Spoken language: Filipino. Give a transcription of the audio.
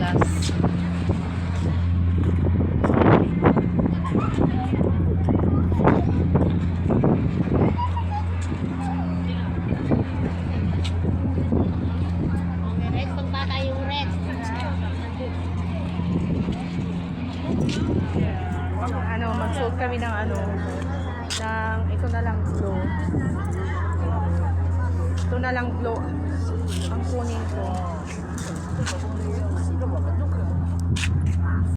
Plus. Red, punta tayo red. Ano, magsuot kami ng ano, ng ito na lang glow. Ito na lang glow ang kunin ko.